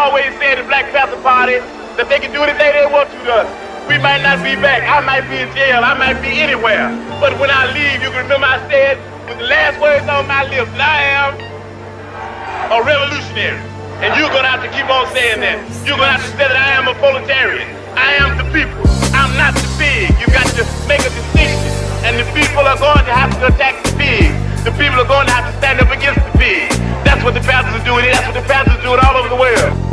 always said the Black Panther Party that they can do anything they want to us. We might not be back. I might be in jail. I might be anywhere. But when I leave, you can remember I said with the last words on my lips that I am a revolutionary. And you're going to have to keep on saying that. You're going to have to say that I am a proletarian. I am the people. I'm not the pig. You got to make a distinction. And the people are going to have to attack the pig. The people are going to have to stand up against the pig. That's what the Panthers are doing. That's what the Panthers are doing all over the world.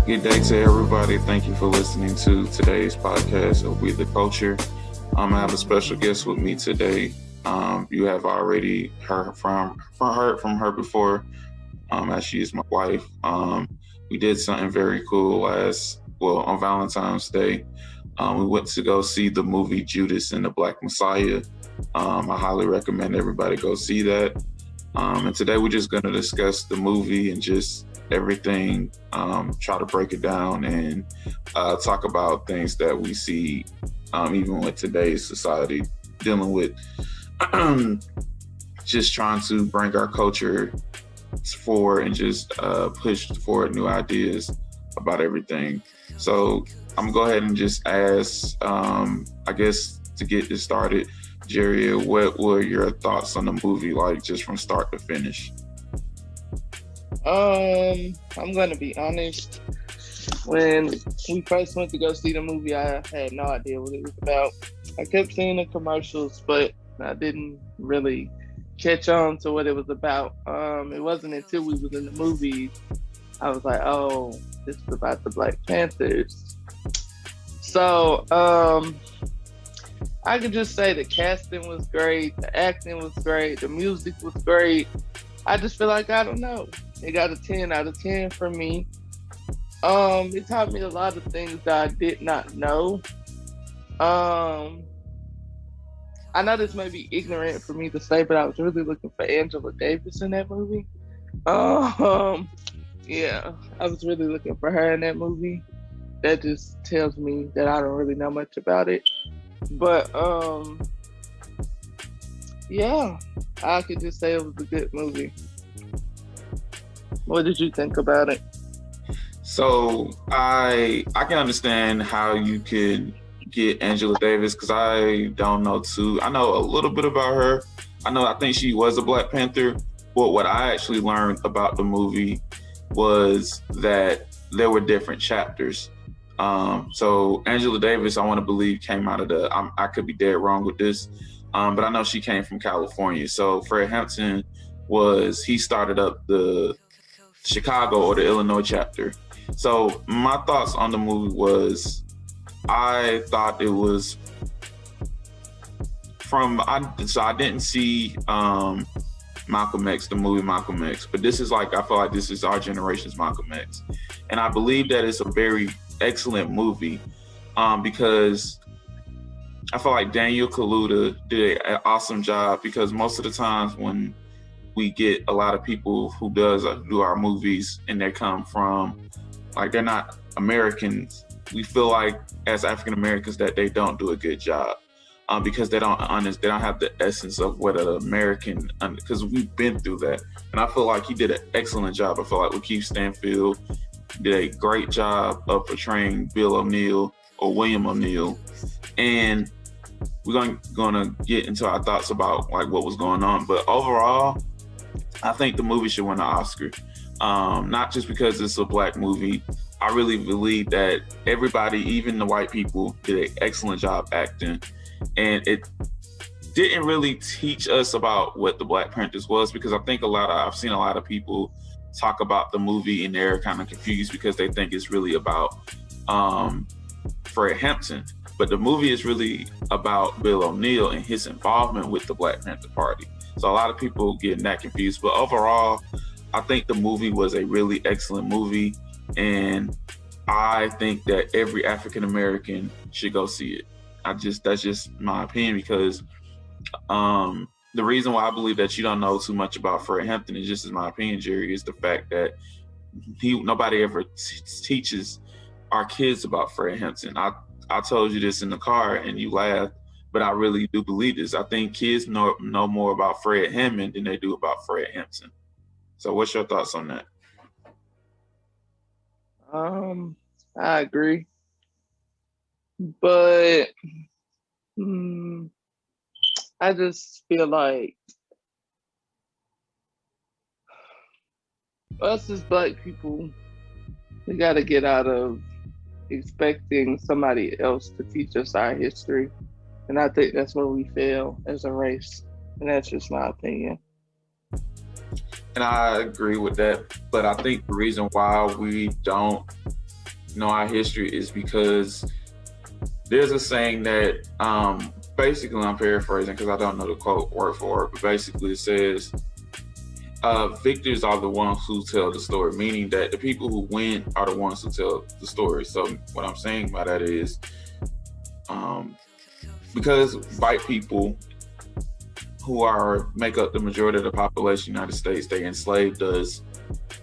Good day to everybody. Thank you for listening to today's podcast of We the Culture. I have a special guest with me today. You have already heard from her before, as she is my wife. We did something very cool on Valentine's Day. We went to go see the movie Judas and the Black Messiah. I highly recommend everybody go see that. And today we're just going to discuss the movie and just everything, try to break it down and talk about things that we see even with today's society dealing with just trying to bring our culture forward and just push forward new ideas about everything. So I'm gonna go ahead and just ask, I guess to get this started, Jerry, what were your thoughts on the movie, like just from start to finish? I'm gonna be honest. When we first went to go see the movie, I had no idea what it was about. I kept seeing the commercials, but I didn't really catch on to what it was about. It wasn't until we was in the movie, I was like, oh, this is about the Black Panthers. So, I could just say the casting was great, the acting was great, the music was great. I just feel like, I don't know. It got a 10 out of 10 for me. It taught me a lot of things that I did not know. I know this may be ignorant for me to say, but I was really looking for Angela Davis in that movie. Yeah, I was really looking for her in that movie. That just tells me that I don't really know much about it. But, yeah, I could just say it was a good movie. What did you think about it? So I can understand how you could get Angela Davis, because I don't know too. I know a little bit about her. I think she was a Black Panther, but what I actually learned about the movie was that there were different chapters. So Angela Davis, I want to believe, came out of I could be dead wrong with this, but I know she came from California. So Fred Hampton he started up the Chicago or the Illinois chapter. So my thoughts on the movie was, I thought it was I didn't see Malcolm X, the movie Malcolm X, but I feel like this is our generation's Malcolm X. And I believe that it's a very excellent movie because I feel like Daniel Kaluuya did an awesome job, because most of the times when we get a lot of people who do our movies and they come from, like, they're not Americans, we feel like as African Americans that they don't do a good job because they don't have the essence of what an American, because we've been through that. And I feel like he did an excellent job. I feel like Lakeith Stanfield did a great job of portraying Bill O'Neill or William O'Neill. And we're gonna get into our thoughts about like what was going on. But overall, I think the movie should win an Oscar. Not just because it's a Black movie. I really believe that everybody, even the white people, did an excellent job acting. And it didn't really teach us about what the Black Panthers was, because I think I've seen a lot of people talk about the movie and they're kind of confused because they think it's really about Fred Hampton. But the movie is really about Bill O'Neill and his involvement with the Black Panther Party. So a lot of people getting that confused. But overall, I think the movie was a really excellent movie. And I think that every African American should go see it. That's just my opinion because the reason why I believe that you don't know too much about Fred Hampton is just as my opinion, Jerry, is the fact that nobody ever teaches our kids about Fred Hampton. I told you this in the car and you laughed, but I really do believe this. I think kids know more about Fred Hammond than they do about Fred Hampton. So what's your thoughts on that? I agree, but I just feel like us as Black people, we got to get out of expecting somebody else to teach us our history. And I think that's where we fail as a race. And that's just my opinion. And I agree with that. But I think the reason why we don't know our history is because there's a saying that basically I'm paraphrasing because I don't know the quote word for word, but basically it says, victors are the ones who tell the story, meaning that the people who win are the ones who tell the story. So what I'm saying by that is because white people who make up the majority of the population of the United States, they enslaved us.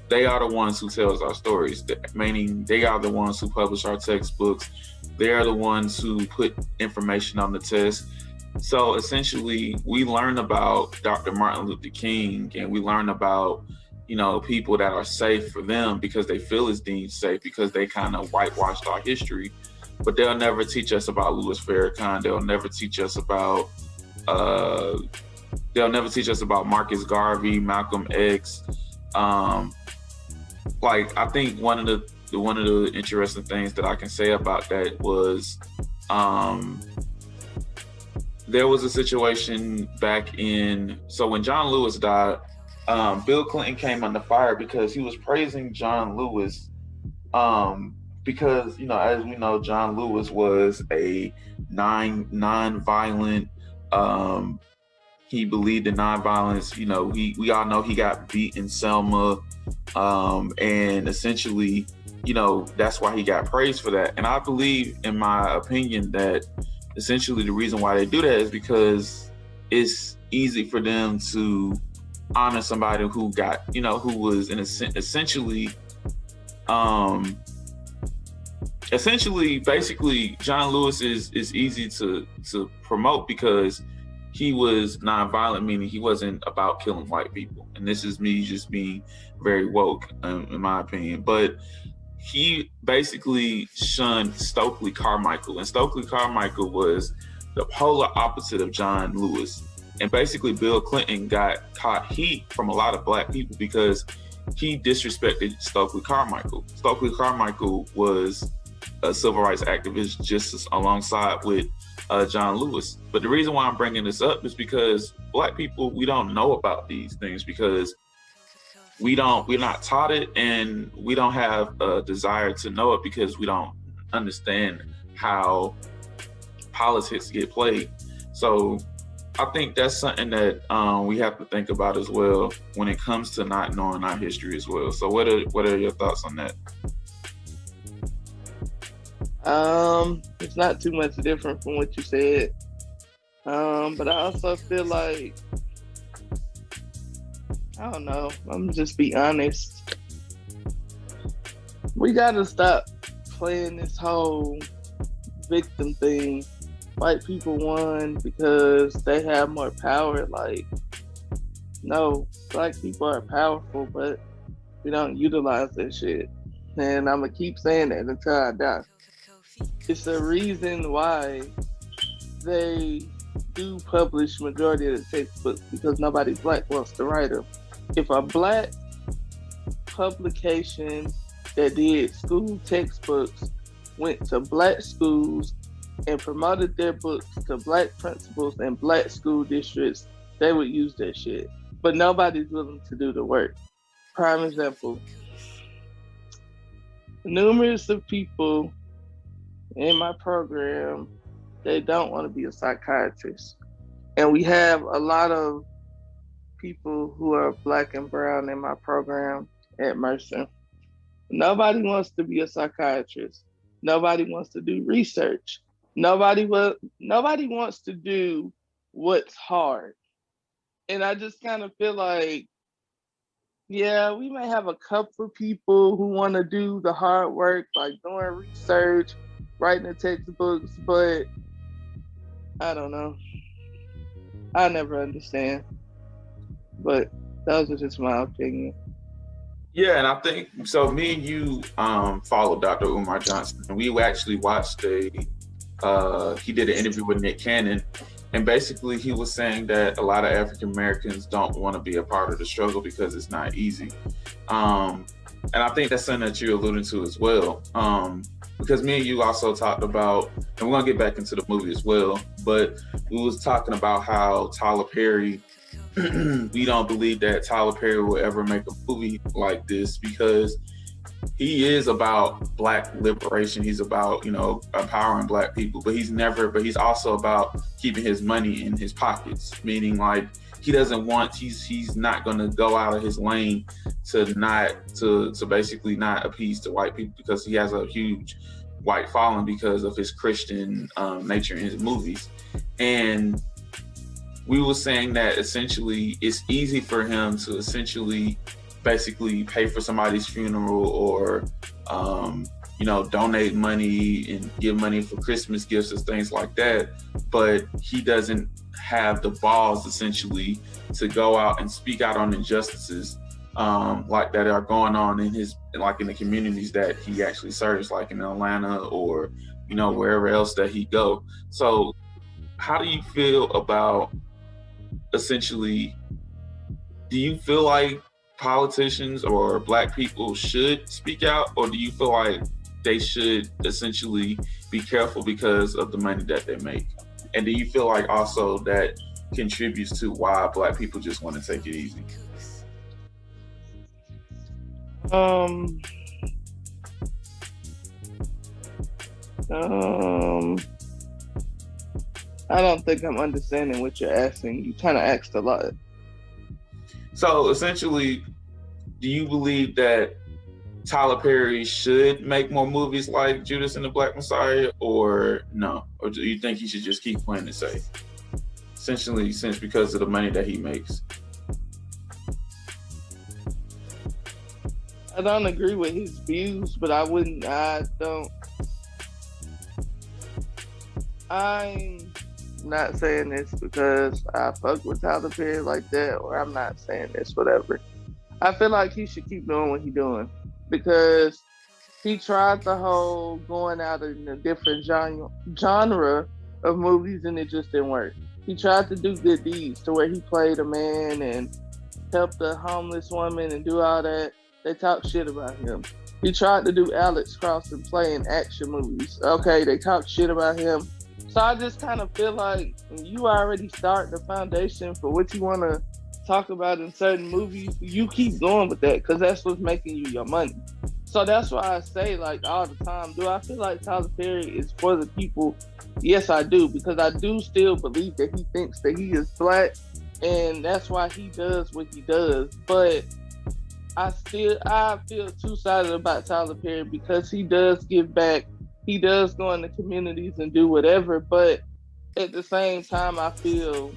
They are the ones who tell us our stories, meaning they are the ones who publish our textbooks. They are the ones who put information on the test. So essentially, we learn about Dr. Martin Luther King and we learn about, people that are safe for them because they feel it's deemed safe because they kind of whitewashed our history. But they'll never teach us about Louis Farrakhan. They'll never teach us about Marcus Garvey, Malcolm X. I think one of the interesting things that I can say about that was there was a situation so when John Lewis died, Bill Clinton came under fire because he was praising John Lewis because, as we know, John Lewis was a non-violent, he believed in nonviolence. We all know he got beat in Selma, and essentially, that's why he got praised for that. And I believe, in my opinion, that essentially the reason why they do that is because it's easy for them to honor somebody who got, who was basically John Lewis is easy to promote because he was nonviolent, meaning he wasn't about killing white people. And this is me just being very woke, in my opinion. But he basically shunned Stokely Carmichael. And Stokely Carmichael was the polar opposite of John Lewis. And basically Bill Clinton got caught heat from a lot of Black people because he disrespected Stokely Carmichael. Stokely Carmichael was a civil rights activist just alongside with John Lewis. But the reason why I'm bringing this up is because Black people, we don't know about these things because we're not taught it, and we don't have a desire to know it because we don't understand how politics get played. So I think that's something that we have to think about as well when it comes to not knowing our history as well. So what are your thoughts on that? It's not too much different from what you said. But I also feel like, I don't know, I'm just be honest. We gotta stop playing this whole victim thing. White people won because they have more power. Like, no, Black people are powerful, but we don't utilize that shit. And I'm gonna keep saying that until I die. It's the reason why they do publish majority of the textbooks, because nobody Black wants to write them. If a Black publication that did school textbooks went to Black schools and promoted their books to Black principals and Black school districts, they would use that shit. But nobody's willing to do the work. Prime example, numerous of people in my program, they don't want to be a psychiatrist. And we have a lot of people who are Black and brown in my program at Mercer. Nobody wants to be a psychiatrist. Nobody wants to do research. Nobody wants to do what's hard. And I just kind of feel like, yeah, we may have a couple of people who want to do the hard work, like doing research, writing the textbooks, but I don't know. I never understand. But those are just my opinion. Yeah, and I think so. Me and you followed Dr. Umar Johnson, and we actually watched he did an interview with Nick Cannon, and basically he was saying that a lot of African Americans don't want to be a part of the struggle because it's not easy. And I think that's something that you're alluding to as well. Because me and you also talked about, and we're gonna get back into the movie as well, but we was talking about how Tyler Perry, we don't believe that Tyler Perry will ever make a movie like this because he is about Black liberation. He's about, empowering Black people, but he's also about keeping his money in his pockets, meaning like he's not going to go out of his lane to basically not appease to white people because he has a huge white following because of his Christian nature in his movies. And we were saying that essentially it's easy for him to essentially basically pay for somebody's funeral or, donate money and give money for Christmas gifts and things like that. But he doesn't have the balls essentially to go out and speak out on injustices like that are going on in the communities that he actually serves, like in Atlanta or, wherever else that he go. So how do you feel about essentially, do you feel like politicians or Black people should speak out, or do you feel like they should essentially be careful because of the money that they make? And do you feel like also that contributes to why Black people just want to take it easy? I don't think I'm understanding what you're asking. You kind of asked a lot. So essentially, do you believe that Tyler Perry should make more movies like Judas and the Black Messiah, or no? Or do you think he should just keep playing it safe? Essentially, since because of the money that he makes. I don't agree with his views, but I'm not saying this because I fuck with Tyler Perry like that, or I'm not saying this, whatever. I feel like he should keep doing what he's doing because he tried the whole going out in a different genre of movies and it just didn't work. He tried to do good deeds to where he played a man and helped a homeless woman and do all that. They talk shit about him. He tried to do Alex Cross and play in action movies. Okay, they talk shit about him. So I just kind of feel like you already start the foundation for what you want to talk about in certain movies. You keep going with that because that's what's making you your money. So that's why I say, like, all the time, do I feel like Tyler Perry is for the people? Yes, I do, because I do still believe that he thinks that he is Black, and that's why he does what he does. But I feel two-sided about Tyler Perry because he does give back. He does go into communities and do whatever, but at the same time, I feel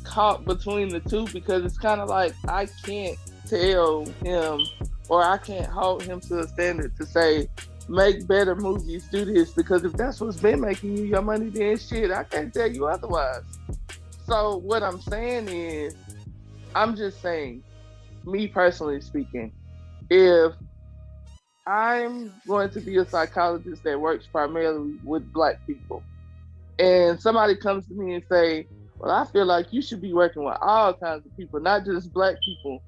caught between the two because it's kind of like I can't tell him or I can't hold him to a standard to say, make better movies, do this, because if that's what's been making you your money, then shit, I can't tell you otherwise. So what I'm saying is, I'm just saying, me personally speaking, if I'm going to be a psychologist that works primarily with Black people, and somebody comes to me and say, well, I feel like you should be working with all kinds of people, not just Black people,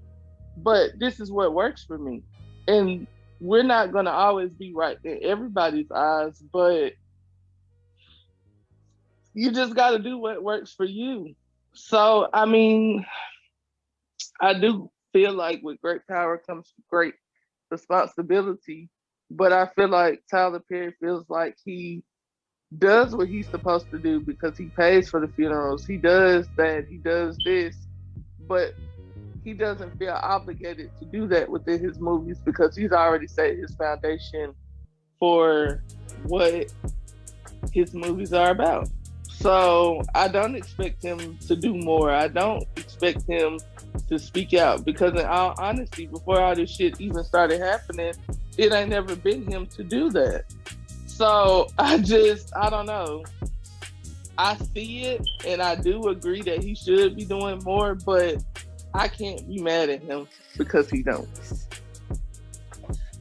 but this is what works for me. And we're not going to always be right in everybody's eyes, but you just got to do what works for you. So, I mean, I do feel like with great power comes great responsibility, but I feel like Tyler Perry feels like he does what he's supposed to do because he pays for the funerals, he does that, he does this, but he doesn't feel obligated to do that within his movies because he's already set his foundation for what his movies are about. So I don't expect him to do more. I don't expect him to speak out because, in all honesty, before all this shit even started happening, it ain't never been him to do that. So I don't know. I see it, and I do agree that he should be doing more, but I can't be mad at him because he don't.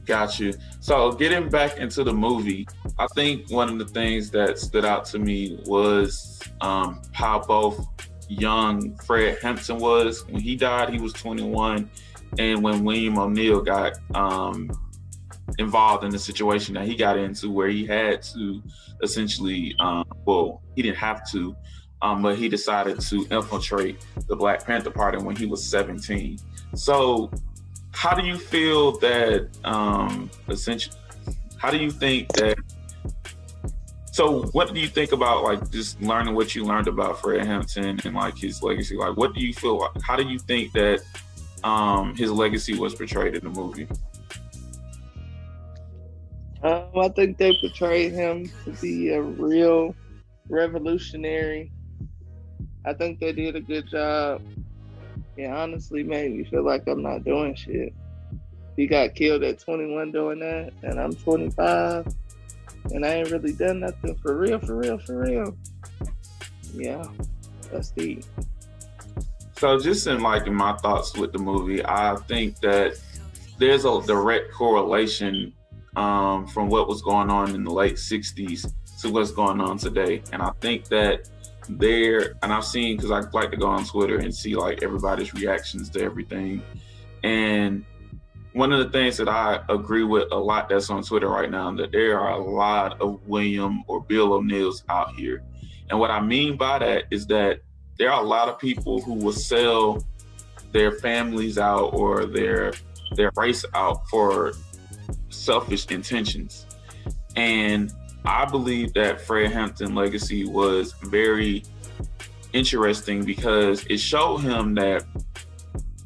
Got you. So getting back into the movie, I think one of the things that stood out to me was how both young Fred Hampton was. When he died, he was 21. And when William O'Neill got involved in the situation that he got into where he had to essentially, he didn't have to, but he decided to infiltrate the Black Panther Party when he was 17. So how do you feel that, how do you think that, so what do you think about like just learning what you learned about Fred Hampton and like his legacy? Like, what do you feel, like, how do you think that his legacy was portrayed in the movie? I think they portrayed him to be a real revolutionary. I think they did a good job. It honestly made me feel like I'm not doing shit. He got killed at 21 doing that, and I'm 25, and I ain't really done nothing for real. Yeah, that's deep. So just in my thoughts with the movie, I think that there's a direct correlation from what was going on in the late 60s to what's going on today. And I think that and I've seen, because I like to go on Twitter and see like everybody's reactions to everything. And one of the things that I agree with a lot that's on Twitter right now, that there are a lot of William or Bill O'Neills out here. And what I mean by that is that there are a lot of people who will sell their families out or their race out for selfish intentions. And I believe that Fred Hampton's legacy was very interesting because it showed him that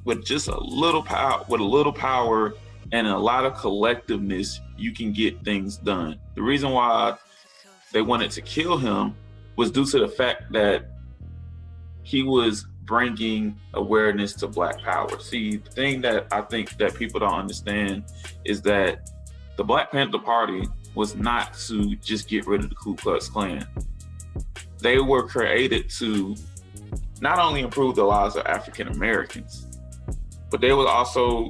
with just a little power and a lot of collectiveness, you can get things done. The reason why they wanted to kill him was due to the fact that he was bringing awareness to Black power. See, the thing that I think that people don't understand is that the Black Panther Party was not to just get rid of the Ku Klux Klan. They were created to not only improve the lives of African Americans, but they were also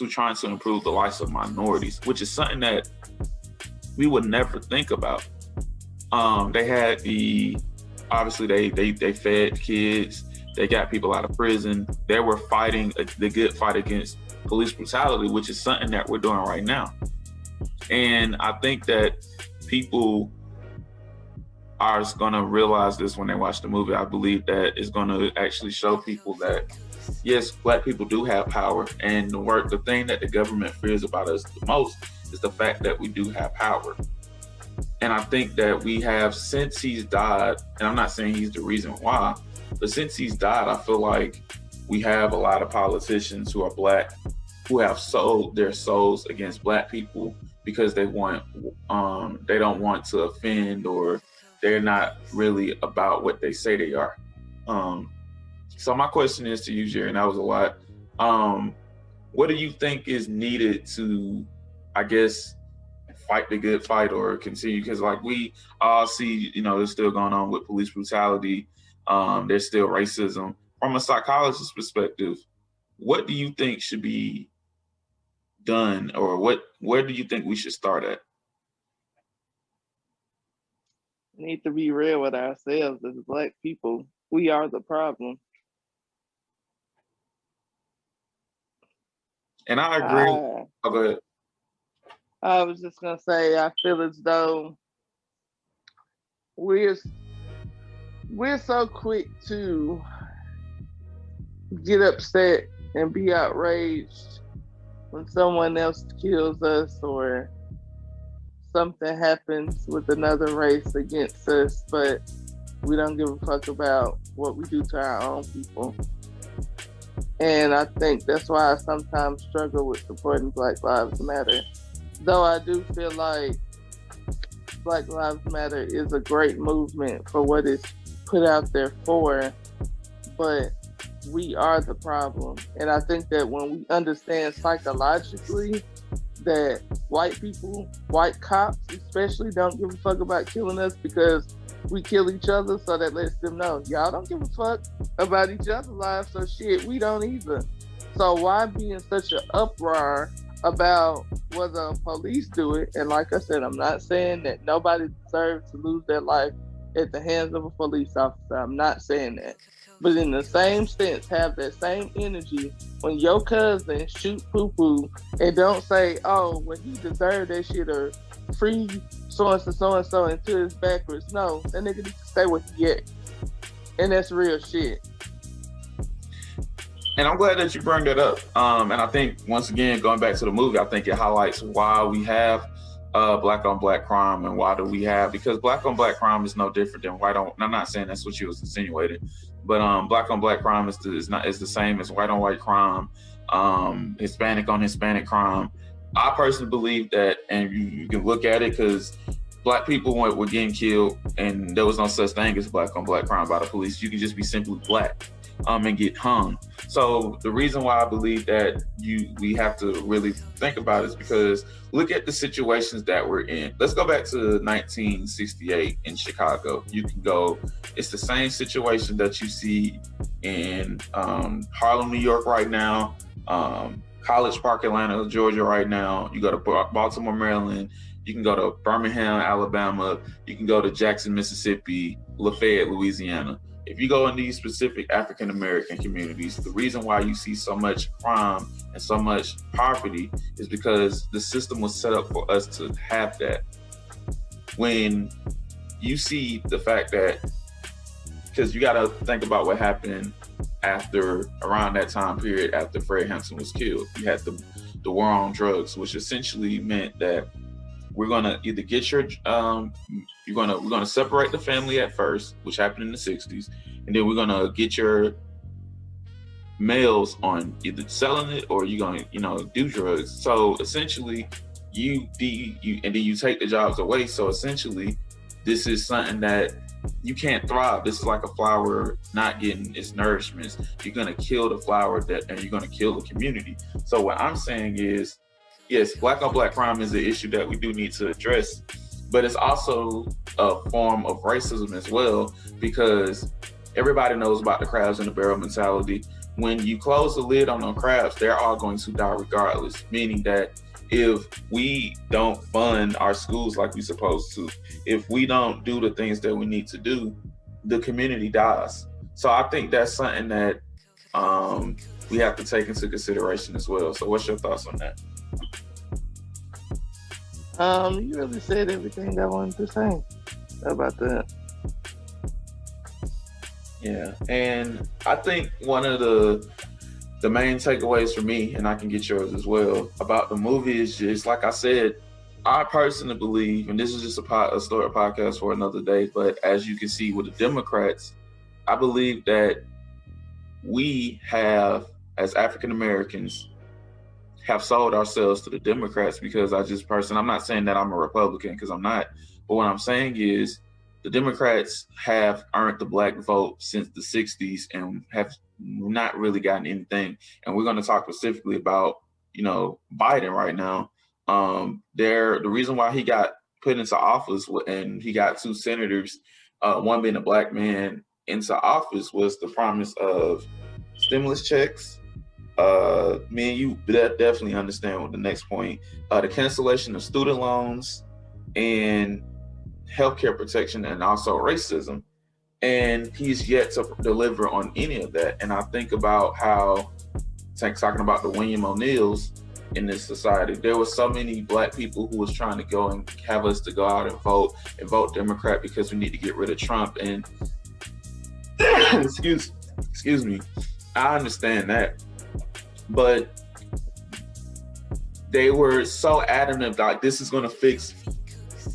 trying to improve the lives of minorities, which is something that we would never think about. They had obviously they fed kids, they got people out of prison. They were fighting the good fight against police brutality, which is something that we're doing right now. And I think that people are going to realize this when they watch the movie. I believe that it's going to actually show people that, yes, Black people do have power. And the thing that the government fears about us the most is the fact that we do have power. And I think that we have, since he's died, and I'm not saying he's the reason why, but since he's died, I feel like we have a lot of politicians who are Black who have sold their souls against Black people because they don't want to offend, or they're not really about what they say they are. So my question is to you, Jerry, and that was a lot. What do you think is needed to, I guess, fight the good fight or continue? Because like we all see, there's still going on with police brutality. There's still racism. From a psychologist's perspective, what do you think should be done, or where do you think we should start at? We need to be real with ourselves as Black people. We are the problem. And I agree. Go ahead. I was just gonna say, I feel as though we're so quick to get upset and be outraged when someone else kills us or something happens with another race against us, but we don't give a fuck about what we do to our own people. And I think that's why I sometimes struggle with supporting Black Lives Matter. Though I do feel like Black Lives Matter is a great movement for what it's put out there for, but we are the problem. And I think that when we understand psychologically that white people, white cops especially, don't give a fuck about killing us because we kill each other, so that lets them know y'all don't give a fuck about each other's lives, so shit, we don't either. So why be in such an uproar about whether police do it? And like I said, I'm not saying that nobody deserves to lose their life at the hands of a police officer. I'm not saying that. But in the same sense, have that same energy when your cousin shoot poo-poo and don't say, oh, well, he deserved that shit, or free so-and-so until it's backwards. No, that nigga needs to stay where he at. And that's real shit. And I'm glad that you brought that up. And I think, once again, going back to the movie, I think it highlights why we have black on black crime, and why do we have, because black on black crime is no different than white on. I'm not saying that's what you was insinuating, but black on black crime is the same as white on white crime, Hispanic on Hispanic crime. I personally believe that, and you can look at it, because black people were getting killed, and there was no such thing as black on black crime by the police. You can just be simply black and get hung. So the reason why I believe that we have to really think about it is because look at the situations that we're in. Let's go back to 1968 in Chicago. You can go, it's the same situation that you see in Harlem, New York right now, College Park, Atlanta, Georgia right now. You go to Baltimore, Maryland. You can go to Birmingham, Alabama. You can go to Jackson, Mississippi, Lafayette, Louisiana. If you go in these specific African-American communities, the reason why you see so much crime and so much poverty is because the system was set up for us to have that. When you see the fact that, because you got to think about what happened around that time period after Fred Hampton was killed. You had the war on drugs, which essentially meant that we're gonna either get we're gonna separate the family at first, which happened in the 60s, and then we're gonna get your males on either selling it or you're gonna do drugs. So essentially you and then you take the jobs away. So essentially this is something that you can't thrive. This is like a flower not getting its nourishment. You're gonna kill the flower and you're gonna kill the community. So what I'm saying is, yes, black on black crime is an issue that we do need to address, but it's also a form of racism as well, because everybody knows about the crabs in the barrel mentality. When you close the lid on crabs, they're all going to die regardless, meaning that if we don't fund our schools like we're supposed to, if we don't do the things that we need to do, the community dies. So I think that's something that we have to take into consideration as well. So what's your thoughts on that? You really said everything I wanted to say about that. Yeah, and I think one of the main takeaways for me, and I can get yours as well, about the movie is just, like I said, I personally believe, and this is just a story podcast for another day, but as you can see with the Democrats, I believe that we have, as African Americans, have sold ourselves to the Democrats, because I'm not saying that I'm a Republican, because I'm not, but what I'm saying is the Democrats have earned the black vote since the 60s and have not really gotten anything. And we're going to talk specifically about, Biden right now. The reason why he got put into office and he got 2 senators, one being a black man, into office was the promise of stimulus checks. Me and you definitely understand what the next point, the cancellation of student loans and healthcare protection, and also racism. And he's yet to deliver on any of that. And I think about how, talking about the William O'Neills in this society, there were so many black people who was trying to go and have us to go out and vote Democrat because we need to get rid of Trump. And excuse me, I understand that. But they were so adamant like, this is going to fix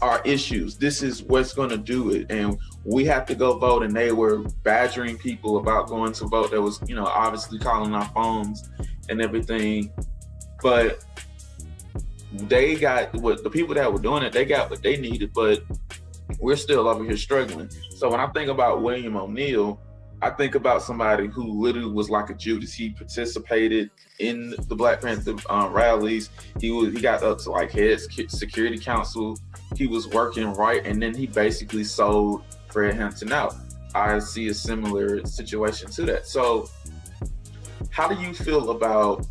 our issues. This is what's going to do it. And we have to go vote. And they were badgering people about going to vote. That was, obviously calling our phones and everything. But they got what the people that were doing it, they got what they needed, but we're still over here struggling. So when I think about William O'Neal, I think about somebody who literally was like a Judas. He participated in the Black Panther rallies. He got up to like head security council. He was working right, and then he basically sold Fred Hampton out. I see a similar situation to that. So how do you feel about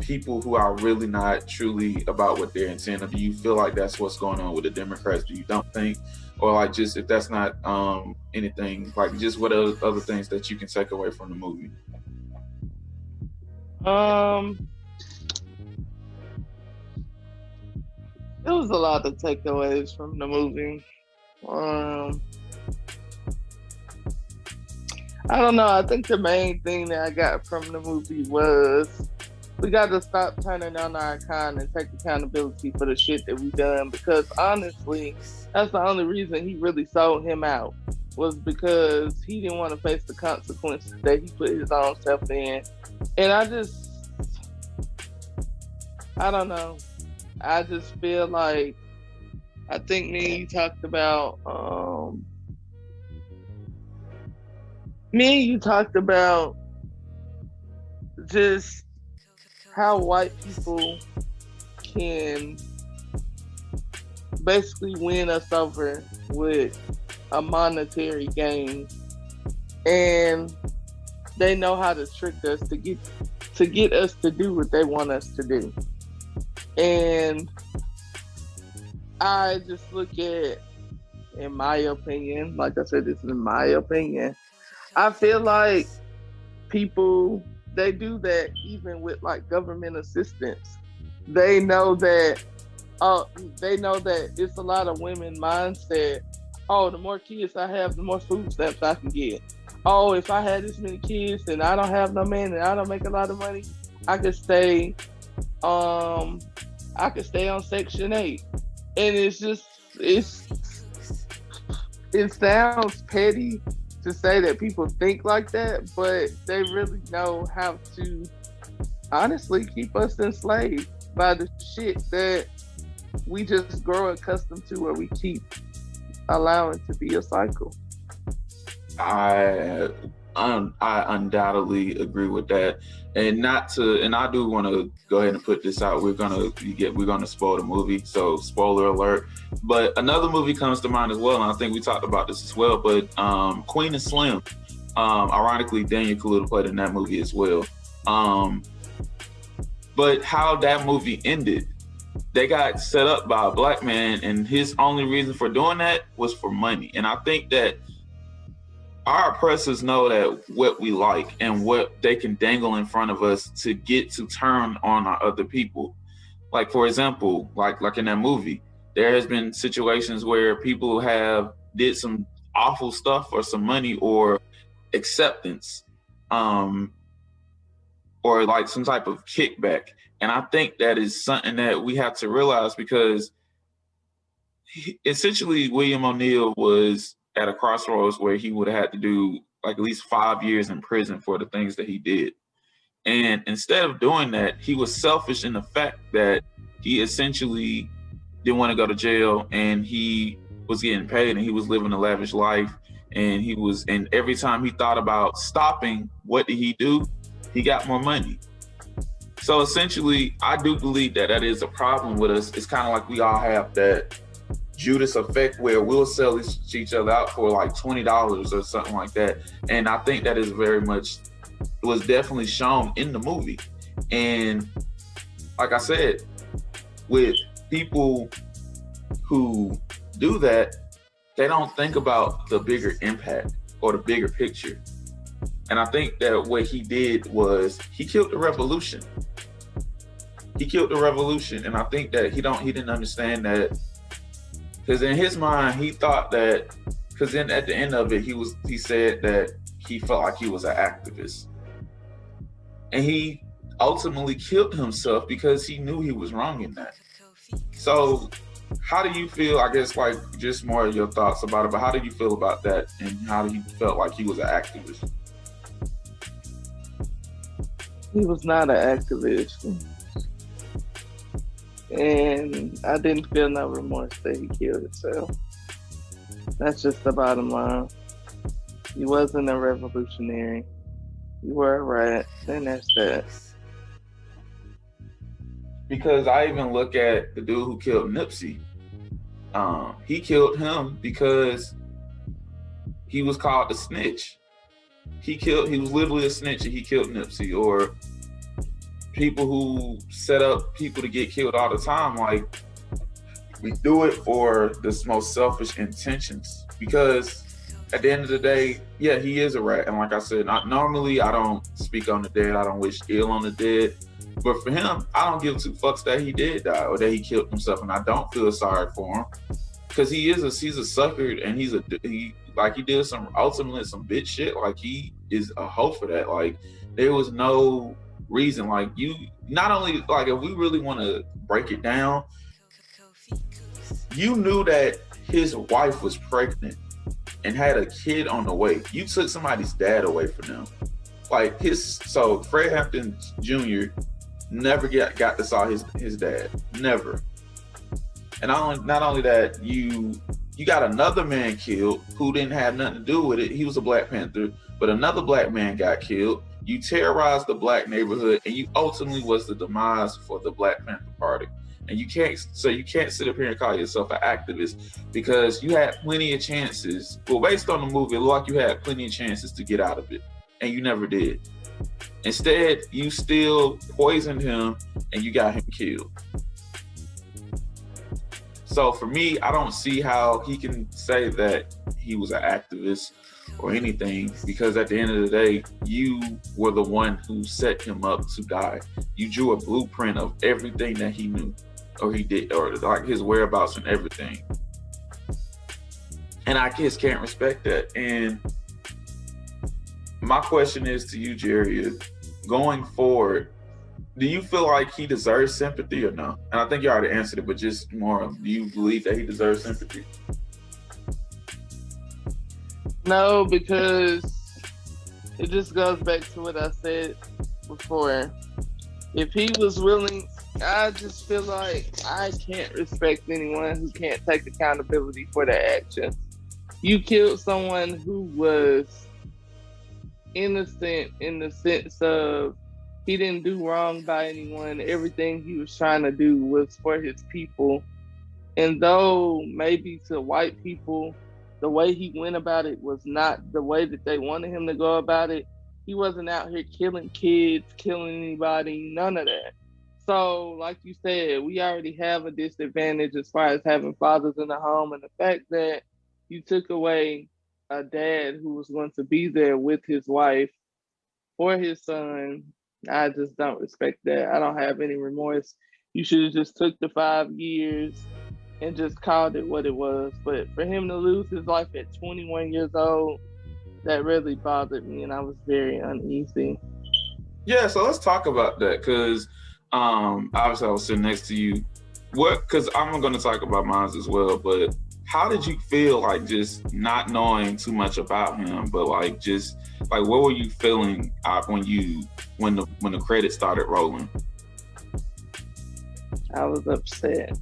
people who are really not truly about what they're intending? Do you feel like that's what's going on with the Democrats? Do you don't think? Or like, just if that's not anything, like just what other things that you can take away from the movie? There was a lot of takeaways from the movie. I don't know. I think the main thing that I got from the movie was we got to stop turning on our icon and take accountability for the shit that we done. Because honestly, that's the only reason he really sold him out, was because he didn't want to face the consequences that he put his own self in. And I don't know. I just feel like, I think me and you talked about just how white people can basically win us over with a monetary gain, and they know how to trick us to get us to do what they want us to do. And I just look at, in my opinion, like I said, this is in my opinion, I feel like people, they do that even with like government assistance. They know that it's a lot of women mindset. Oh, the more kids I have, the more food stamps I can get. Oh, if I had this many kids and I don't have no man and I don't make a lot of money, I could stay on Section 8. And it sounds petty to say that people think like that, but they really know how to honestly keep us enslaved by the shit that we just grow accustomed to, or we keep allowing to be a cycle. I undoubtedly agree with that, and I do want to go ahead and put this out. We're gonna spoil the movie, so spoiler alert. But another movie comes to mind as well, and I think we talked about this as well. But Queen and Slim, ironically, Daniel Kaluuya played in that movie as well. But how that movie ended, they got set up by a black man, and his only reason for doing that was for money. And I think that our oppressors know that what we like and what they can dangle in front of us to get to turn on our other people. Like, for example, like in that movie, there has been situations where people have did some awful stuff for some money or acceptance, or like some type of kickback. And I think that is something that we have to realize, because essentially William O'Neal was at a crossroads where he would have had to do like at least 5 years in prison for the things that he did. And instead of doing that, he was selfish in the fact that he essentially didn't want to go to jail, and he was getting paid and he was living a lavish life. And every time he thought about stopping, what did he do? He got more money. So essentially, I do believe that is a problem with us. It's kind of like we all have that Judas effect where we'll sell each other out for like $20 or something like that. And I think that is was definitely shown in the movie. And like I said, with people who do that, they don't think about the bigger impact or the bigger picture. And I think that what he did was he killed the revolution. And I think that he didn't understand that. Because in his mind, he thought that, because then at the end of it, he said that he felt like he was an activist. And he ultimately killed himself because he knew he was wrong in that. So how do you feel, I guess, like just more of your thoughts about it, but how do you feel about that, and how he felt like he was an activist? He was not an activist. and I didn't feel no remorse that he killed himself. That's just the bottom line. He wasn't a revolutionary. You were a rat, and that's that. Because I even look at the dude who killed Nipsey. He killed him because he was called a snitch. He was literally a snitch, and he killed Nipsey. Or people who set up people to get killed all the time, like, we do it for the most selfish intentions. Because at the end of the day, yeah, he is a rat. And like I said, normally I don't speak on the dead. I don't wish ill on the dead. But for him, I don't give two fucks that he did die or that he killed himself, and I don't feel sorry for him because he's a sucker, and he did ultimately some bitch shit. Like, he is a hoe for that. Like, there was no reason. Like, you not only, like, if we really want to break it down, you knew that his wife was pregnant and had a kid on the way. You took somebody's dad away from them. Like, so Fred Hampton Jr. never got to saw his dad. Never. And not only that, you got another man killed who didn't have nothing to do with it. He was a Black Panther, but another black man got killed. You terrorized the black neighborhood, and you ultimately was the demise for the Black Panther Party. And you can't sit up here and call yourself an activist because you had plenty of chances. Well, based on the movie, it looked like you had plenty of chances to get out of it, and you never did. Instead, you still poisoned him and you got him killed. So for me, I don't see how he can say that he was an activist or anything, because at the end of the day, you were the one who set him up to die. You drew a blueprint of everything that he knew or he did, or like his whereabouts and everything. And I just can't respect that. And my question is to you, Jerry, going forward, do you feel like he deserves sympathy or no? And I think you already answered it, but just more, do you believe that he deserves sympathy? No, because it just goes back to what I said before. If he was willing, I just feel like I can't respect anyone who can't take accountability for their actions. You killed someone who was innocent in the sense of he didn't do wrong by anyone. Everything he was trying to do was for his people. And though maybe to white people, the way he went about it was not the way that they wanted him to go about it, he wasn't out here killing kids, killing anybody, none of that. So, like you said, we already have a disadvantage as far as having fathers in the home, and the fact that you took away a dad who was going to be there with his wife for his son, I just don't respect that. I don't have any remorse. You should have just took the 5 years and just called it what it was. But for him to lose his life at 21 years old, that really bothered me, and I was very uneasy. Yeah, so let's talk about that, because obviously I was sitting next to you. Because I'm going to talk about mine as well, but how did you feel, like, just not knowing too much about him, but like, just like, what were you feeling when the credits started rolling? I was upset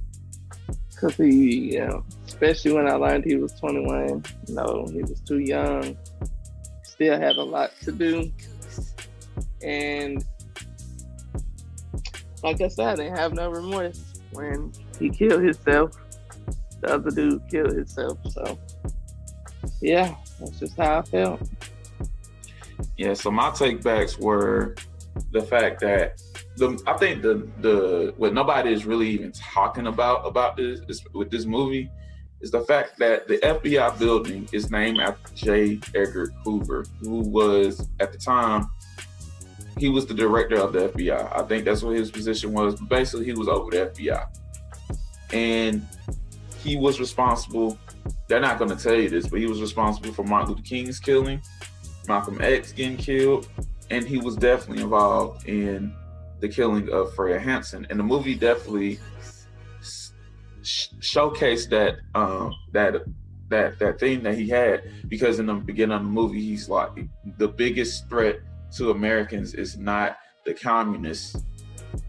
because he, especially when I learned he was 21. No, he was too young. Still had a lot to do, and like I said, I didn't have no remorse when he killed himself. The other dude killed himself. So yeah, that's just how I felt. Yeah, so my takebacks were the fact that I think the what nobody is really even talking about this with this movie is the fact that the FBI building is named after J. Edgar Hoover, who was, at the time, he was the director of the FBI. I think that's what his position was. But basically, he was over the FBI. And he was responsible, they're not going to tell you this, but he was responsible for Martin Luther King's killing, Malcolm X getting killed, and he was definitely involved in the killing of Fred Hampton. And the movie definitely showcased that thing that he had, because in the beginning of the movie, he's like, the biggest threat to Americans is not the communists,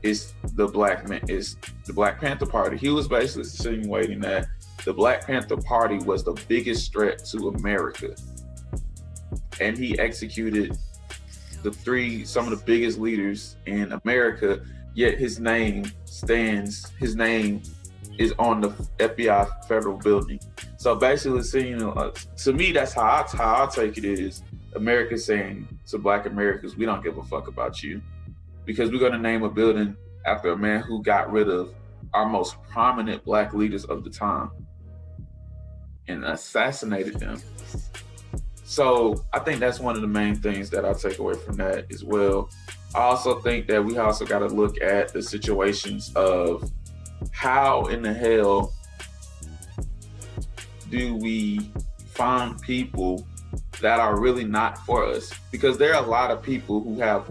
is the Black Panther Party. He was basically insinuating that the Black Panther Party was the biggest threat to America. And he executed some of the biggest leaders in America, yet his name is on the FBI federal building. So basically, to me, that's how I take it is America saying to Black Americans, we don't give a fuck about you, because we're going to name a building after a man who got rid of our most prominent Black leaders of the time and assassinated them. So I think that's one of the main things that I take away from that as well. I also think that we also got to look at the situations of how in the hell do we find people that are really not for us? Because there are a lot of people who have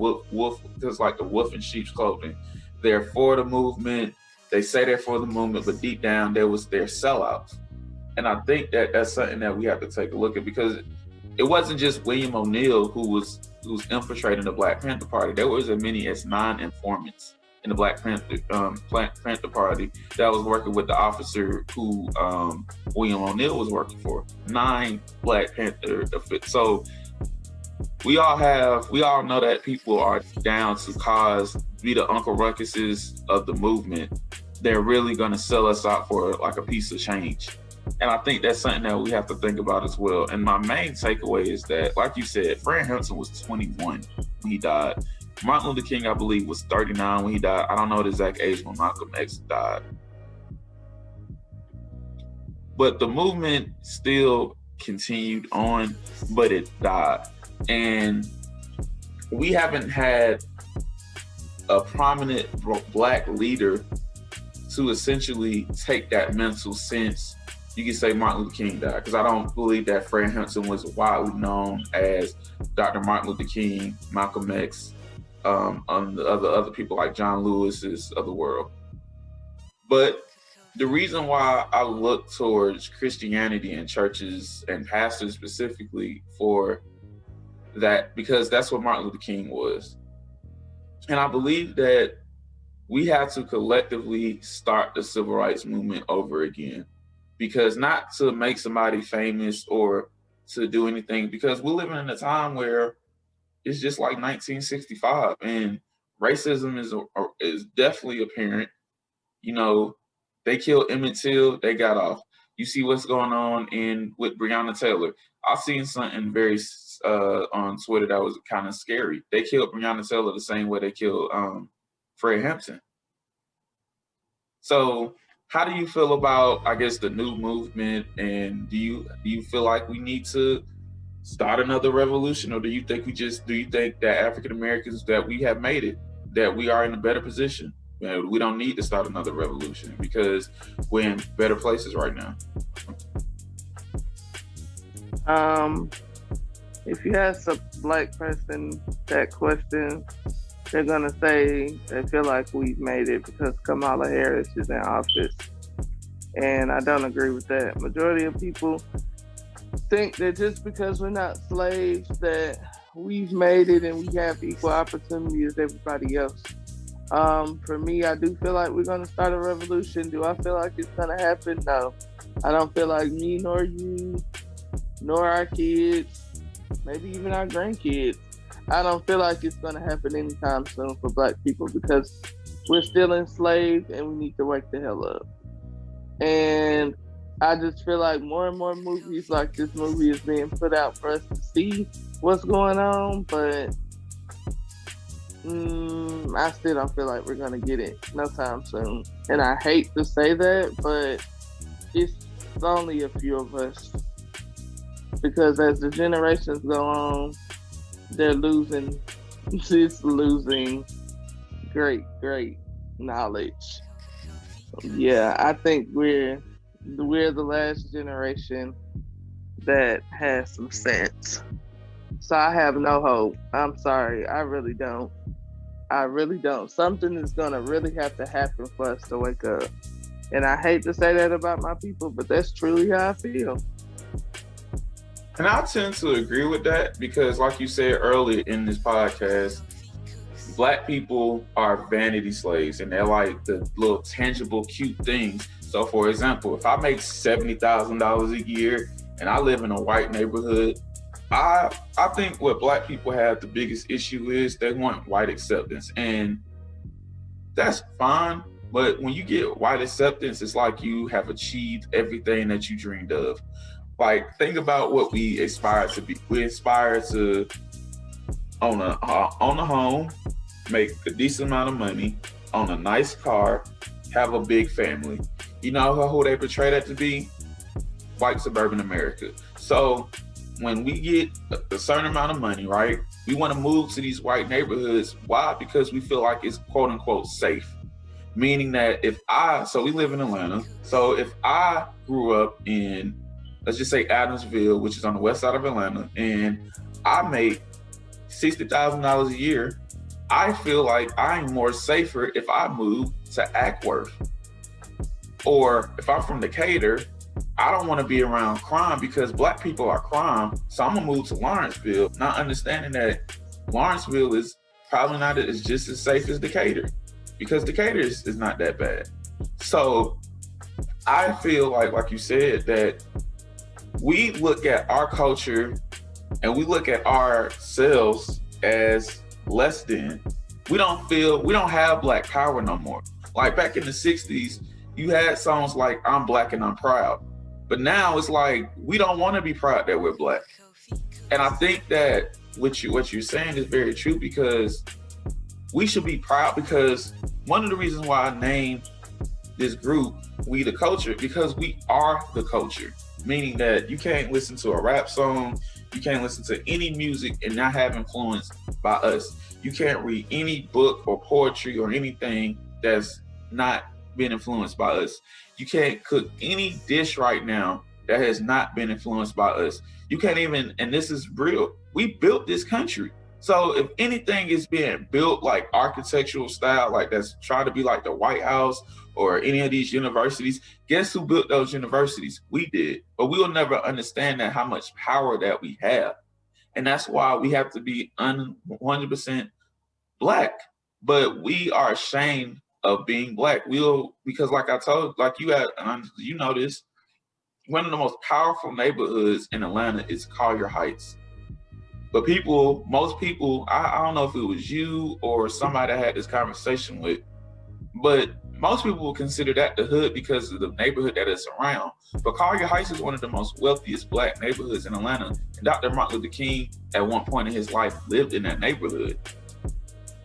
just like the wolf in sheep's clothing. They're for the movement. They say they're for the movement, but deep down they're sellouts. And I think that that's something that we have to take a look at, because it wasn't just William O'Neill who was infiltrating the Black Panther Party. There was as many as 9 informants in the Black Panther Party that was working with the officer who William O'Neill was working for. 9 Black Panther. So we all know that people are down to be the Uncle Ruckuses of the movement. They're really gonna sell us out for like a piece of change. And I think that's something that we have to think about as well. And my main takeaway is that, like you said, Fred Hampton was 21 when he died. Martin Luther King, I believe, was 39 when he died. I don't know the exact age when Malcolm X died. But the movement still continued on, but it died. And we haven't had a prominent Black leader to essentially take that mantle since, you can say, Martin Luther King died, because I don't believe that Fred Hampton was widely known as Dr. Martin Luther King, Malcolm X, on the other people like John Lewis's of the world. But the reason why I look towards Christianity and churches and pastors specifically for that, because that's what Martin Luther King was. And I believe that we have to collectively start the civil rights movement over again. Because not to make somebody famous or to do anything, because we're living in a time where it's just like 1965 and racism is definitely apparent. You know, they killed Emmett Till, they got off. You see what's going on with Breonna Taylor. I seen something very on Twitter that was kind of scary. They killed Breonna Taylor the same way they killed Fred Hampton. So how do you feel about, I guess, the new movement, and do you feel like we need to start another revolution, or do you think that African Americans, that we have made it, that we are in a better position, that we don't need to start another revolution because we're in better places right now? If you ask a Black person that question, they're gonna say they feel like we've made it because Kamala Harris is in office. And I don't agree with that. Majority of people think that just because we're not slaves that we've made it and we have equal opportunity as everybody else. For me, I do feel like we're gonna start a revolution. Do I feel like it's gonna happen? No. I don't feel like me nor you, nor our kids, maybe even our grandkids, I don't feel like it's going to happen anytime soon for Black people, because we're still enslaved and we need to wake the hell up. And I just feel like more and more movies like this movie is being put out for us to see what's going on, but I still don't feel like we're going to get it no time soon. And I hate to say that, but it's only a few of us. Because as the generations go on, they're losing great knowledge. Yeah, I think we're the last generation that has some sense. So I have no hope. I'm sorry, I really don't. Something is gonna really have to happen for us to wake up. And I hate to say that about my people, but that's truly how I feel. And I tend to agree with that because, like you said earlier in this podcast, Black people are vanity slaves, and they're like the little tangible, cute things. So, for example, if I make $70,000 a year and I live in a white neighborhood, I think what Black people have the biggest issue is they want white acceptance, and that's fine. But when you get white acceptance, it's like you have achieved everything that you dreamed of. Like, think about what we aspire to be. We aspire to own a home, make a decent amount of money, own a nice car, have a big family. You know who they portray that to be? White suburban America. So when we get a certain amount of money, right, we want to move to these white neighborhoods. Why? Because we feel like it's quote unquote safe. Meaning that so we live in Atlanta. So if I grew up in, let's just say Adamsville, which is on the west side of Atlanta, and I make $60,000 a year, I feel like I'm more safer if I move to Ackworth. Or if I'm from Decatur, I don't want to be around crime because Black people are crime. So I'm gonna move to Lawrenceville, not understanding that Lawrenceville is probably not as just as safe as Decatur, because Decatur is not that bad. So I feel like you said, that we look at our culture and we look at ourselves as less than. We don't have Black power no more. Like back in the 60s, you had songs like I'm Black and I'm Proud. But now it's like, we don't want to be proud that we're Black. And I think that what you're saying is very true, because we should be proud, because one of the reasons why I named this group We the Culture, because we are the culture. Meaning that you can't listen to a rap song, you can't listen to any music and not have influence by us. You can't read any book or poetry or anything that's not been influenced by us. You can't cook any dish right now that has not been influenced by us. You can't even, and this is real, we built this country. So if anything is being built like architectural style, like that's trying to be like the White House or any of these universities, guess who built those universities? We did. But we will never understand that how much power that we have. And that's why we have to be 100% Black. But we are ashamed of being Black. Because like I told, like you know this, one of the most powerful neighborhoods in Atlanta is Collier Heights. But most people, I don't know if it was you or somebody I had this conversation with, but most people will consider that the hood because of the neighborhood that it's around. But Collier Heights is one of the most wealthiest Black neighborhoods in Atlanta. And Dr. Martin Luther King, at one point in his life, lived in that neighborhood.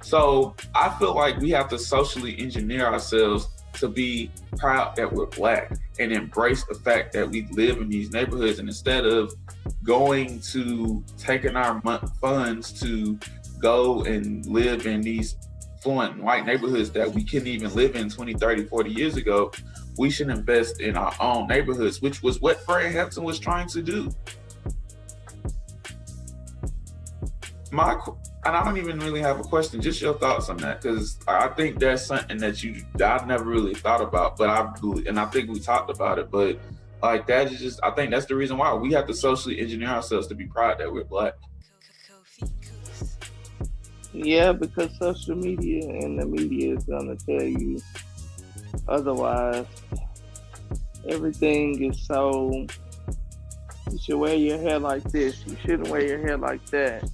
So I feel like we have to socially engineer ourselves to be proud that we're Black and embrace the fact that we live in these neighborhoods. And instead of taking our funds to go and live in these fluent white neighborhoods that we couldn't even live in 20, 30, 40 years ago, we should invest in our own neighborhoods, which was what Fred Hampton was trying to do. And I don't even really have a question, just your thoughts on that, because I think that's something that I never really thought about, and I think we talked about it, but like that is just, I think that's the reason why we have to socially engineer ourselves to be proud that we're Black. Yeah, because social media and the media is gonna tell you otherwise. Everything is so, you should wear your hair like this, you shouldn't wear your hair like that.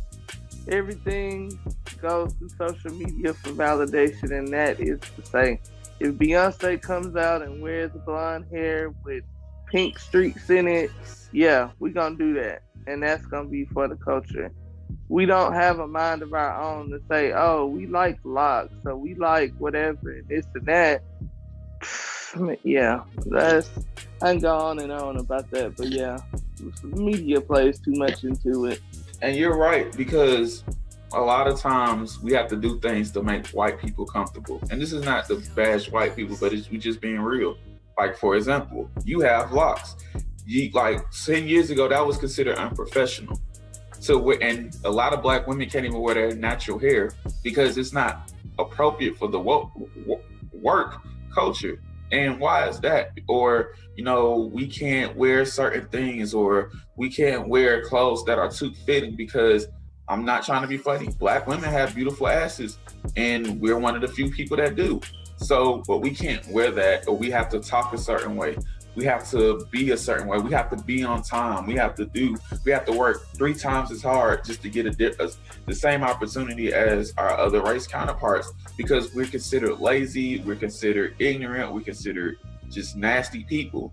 Everything goes to social media for validation, and that is to say, if Beyonce comes out and wears blonde hair with pink streaks in it, yeah, we're gonna do that, and that's gonna be for the culture. We don't have a mind of our own to say, oh, we like locks, so we like whatever, and this and that. Yeah, I can go on and on about that, but yeah, media plays too much into it. And you're right, because a lot of times we have to do things to make white people comfortable. And this is not to bash white people, but we just being real. Like, for example, you have locks. Like 10 years ago, that was considered unprofessional. And a lot of Black women can't even wear their natural hair because it's not appropriate for the work culture. And why is that? Or, we can't wear certain things, or we can't wear clothes that are too fitting because I'm not trying to be funny. Black women have beautiful asses, and we're one of the few people that do. So, but we can't wear that, or we have to talk a certain way. We have to be a certain way. We have to be on time. We have to work 3 times as hard just to get the same opportunity as our other race counterparts, because we're considered lazy, we're considered ignorant, we're considered just nasty people.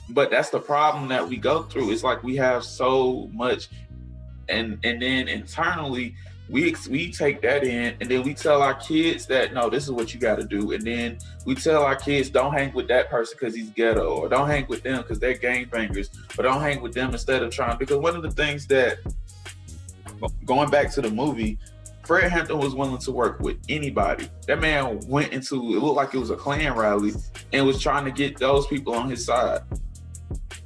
But that's the problem that we go through. It's like we have so much, and then internally we take that in, and then we tell our kids that no, this is what you got to do, and then we tell our kids don't hang with that person because he's ghetto, or don't hang with them because they're gangbangers, or don't hang with them instead of trying. Because one of the things that, going back to the movie, Fred Hampton was willing to work with anybody. That man went into, it looked like it was a Klan rally, and was trying to get those people on his side.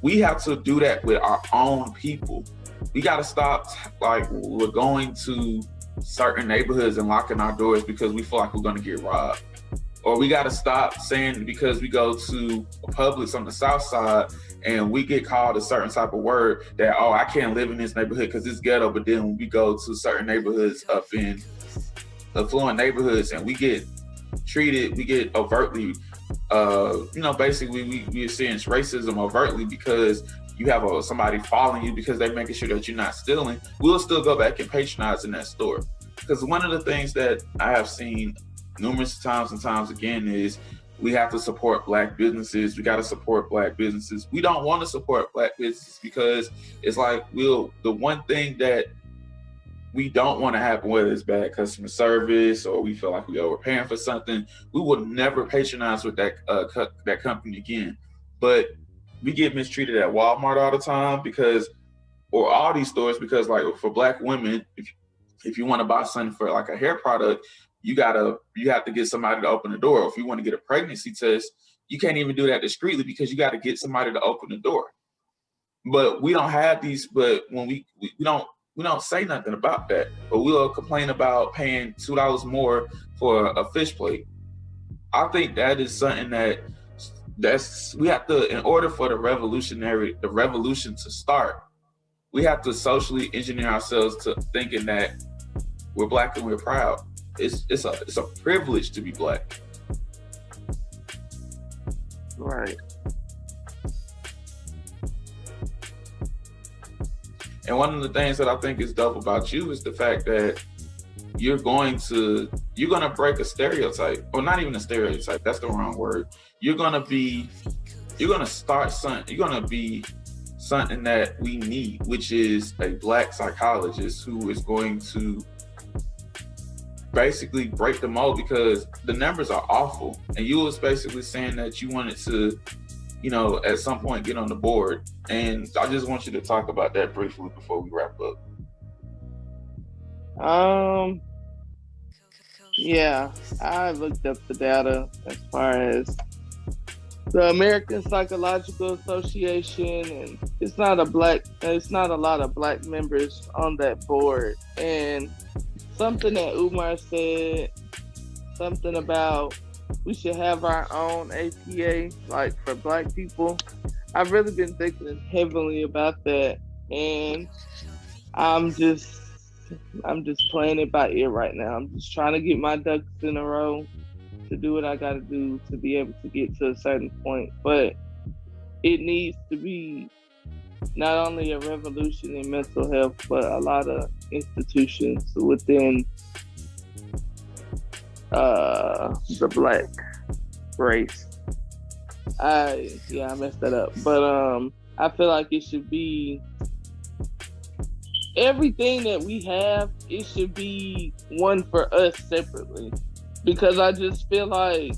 We have to do that with our own people. We got to stop, like, we're going to certain neighborhoods and locking our doors because we feel like we're going to get robbed. Or we got to stop saying because we go to a Publix on the south side and we get called a certain type of word that, oh, I can't live in this neighborhood because it's ghetto. But then when we go to certain neighborhoods up in affluent neighborhoods and we get treated, we get overtly, basically we experience racism overtly because you have somebody following you because they're making sure that you're not stealing. We'll still go back and patronize in that store. Because one of the things that I have seen numerous times and times again is we have to support Black businesses. We got to support Black businesses. We don't want to support Black businesses because it's like the one thing that we don't want to happen, whether it's bad customer service or we feel like we're overpaying for something, we will never patronize with that company again. But we get mistreated at Walmart all the time or all these stores, because like for Black women, if you want to buy something for like a hair product, you have to get somebody to open the door. Or if you want to get a pregnancy test, you can't even do that discreetly because you got to get somebody to open the door. But we don't have these, but when we don't say nothing about that, but we'll complain about paying $2 more for a fish plate. I think that is something we have to, in order for the revolution to start, we have to socially engineer ourselves to thinking that we're Black and we're proud. It's a privilege to be Black. Right. And one of the things that I think is dope about you is the fact that you're going to break a stereotype, or not even a stereotype, that's the wrong word. You're going to be something that we need, which is a Black psychologist who is going to basically break the mold, because the numbers are awful. And you was basically saying that you wanted to, at some point get on the board. And I just want you to talk about that briefly before we wrap up. Yeah, I looked up the data as far as the American Psychological Association, and it's not a lot of Black members on that board. And something that Umar said, something about we should have our own APA, like for Black people. I've really been thinking heavily about that, and I'm just playing it by ear right now. I'm just trying to get my ducks in a row to do what I got to do to be able to get to a certain point. But it needs to be not only a revolution in mental health, but a lot of institutions within the Black race. I messed that up. But I feel like it should be everything that we have, it should be one for us separately. Because I just feel like,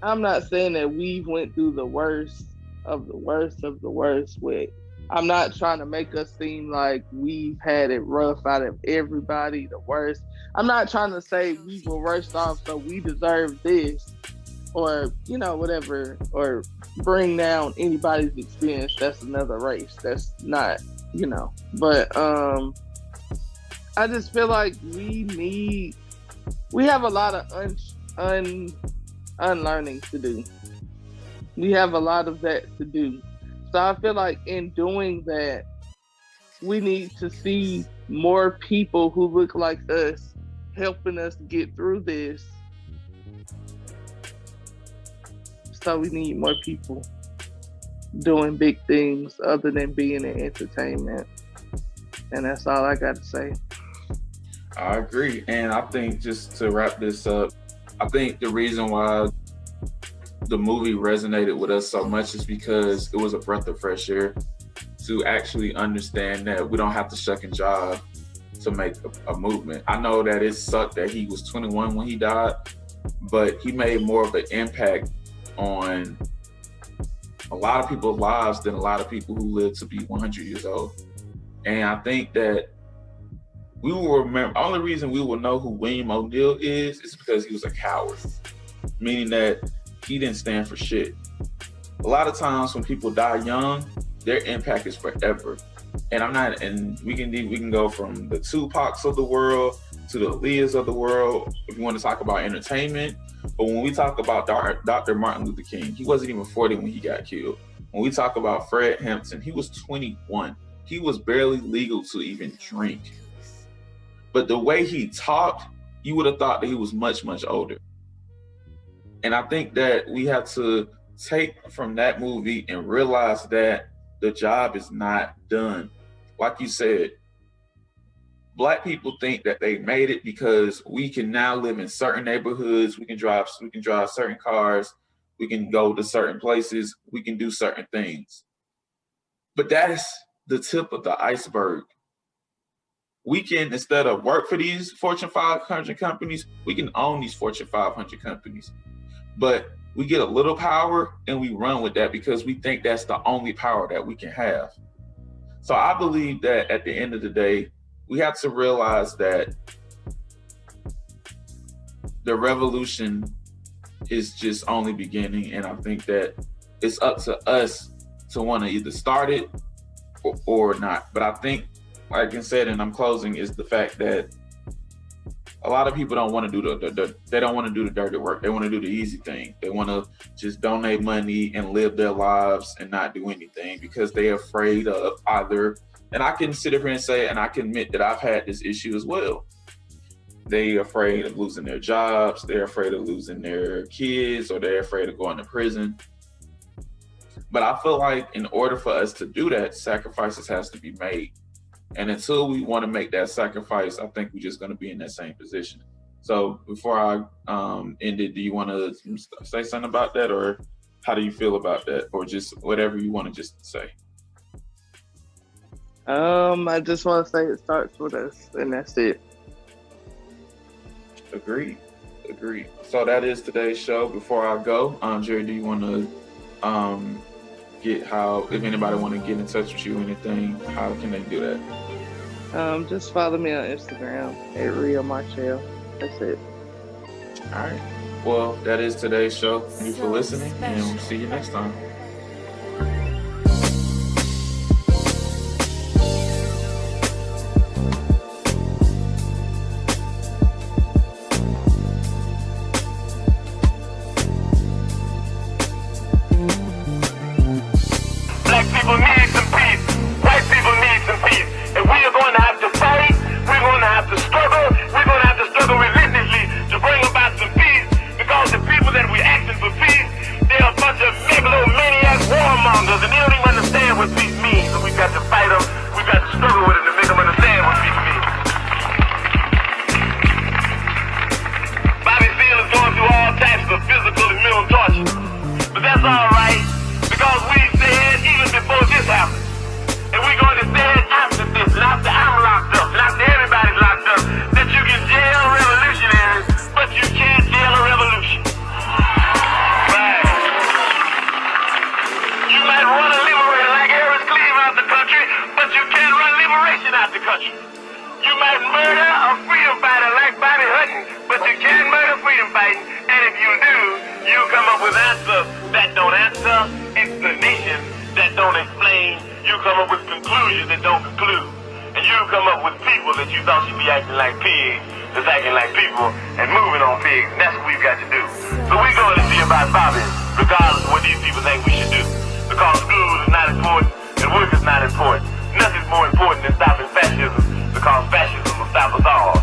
I'm not saying that we went through the worst of the worst of the worst with, I'm not trying to make us seem like we've had it rough out of everybody, the worst. I'm not trying to say we were worst off so we deserve this, or, whatever, or bring down anybody's experience. That's another race. That's not, but I just feel like we have a lot of unlearning to do. We have a lot of that to do. So I feel like in doing that, we need to see more people who look like us helping us get through this. So we need more people doing big things other than being in entertainment. And that's all I got to say. I agree. And I think, just to wrap this up, I think the reason why the movie resonated with us so much is because it was a breath of fresh air to actually understand that we don't have to shuck and jive to make a movement. I know that it sucked that he was 21 when he died, but he made more of an impact on a lot of people's lives than a lot of people who live to be 100 years old. And I think that we will remember, only reason we will know who William O'Neill is because he was a coward, meaning that he didn't stand for shit. A lot of times when people die young, their impact is forever. And we can go from the Tupacs of the world to the Aaliyahs of the world if you want to talk about entertainment. But when we talk about Dr. Martin Luther King, he wasn't even 40 when he got killed. When we talk about Fred Hampton, he was 21. He was barely legal to even drink. But the way he talked, you would have thought that he was much, much older. And I think that we have to take from that movie and realize that the job is not done. Like you said, Black people think that they made it because we can now live in certain neighborhoods, we can drive certain cars, we can go to certain places, we can do certain things. But that's the tip of the iceberg. We can, instead of work for these Fortune 500 companies, we can own these Fortune 500 companies. But we get a little power and we run with that because we think that's the only power that we can have. So I believe that at the end of the day, we have to realize that the revolution is just only beginning. And I think that it's up to us to want to either start it or not. But I think, like I said, and I'm closing, is the fact that a lot of people don't want to do they don't want to do the dirty work. They want to do the easy thing. They want to just donate money and live their lives and not do anything because they're afraid of either. And I can sit here and say, and I can admit that I've had this issue as well. They're afraid of losing their jobs. They're afraid of losing their kids, or they're afraid of going to prison. But I feel like in order for us to do that, sacrifices has to be made. And until we want to make that sacrifice, I think we're just going to be in that same position. So before I end it, do you want to say something about that, or how do you feel about that, or just whatever you want to just say? I just want to say it starts with us, and that's it. Agreed. So that is today's show. Before I go, Jerry, do you want to if anybody want to get in touch with you or anything, how can they do that? Just follow me on Instagram at Rio Marshall. That's it. All right. Well, that is today's show. Thank you for listening, and we'll see you next time. Because school is not important and work is not important. Nothing's more important than stopping fascism, because fascism will stop us all.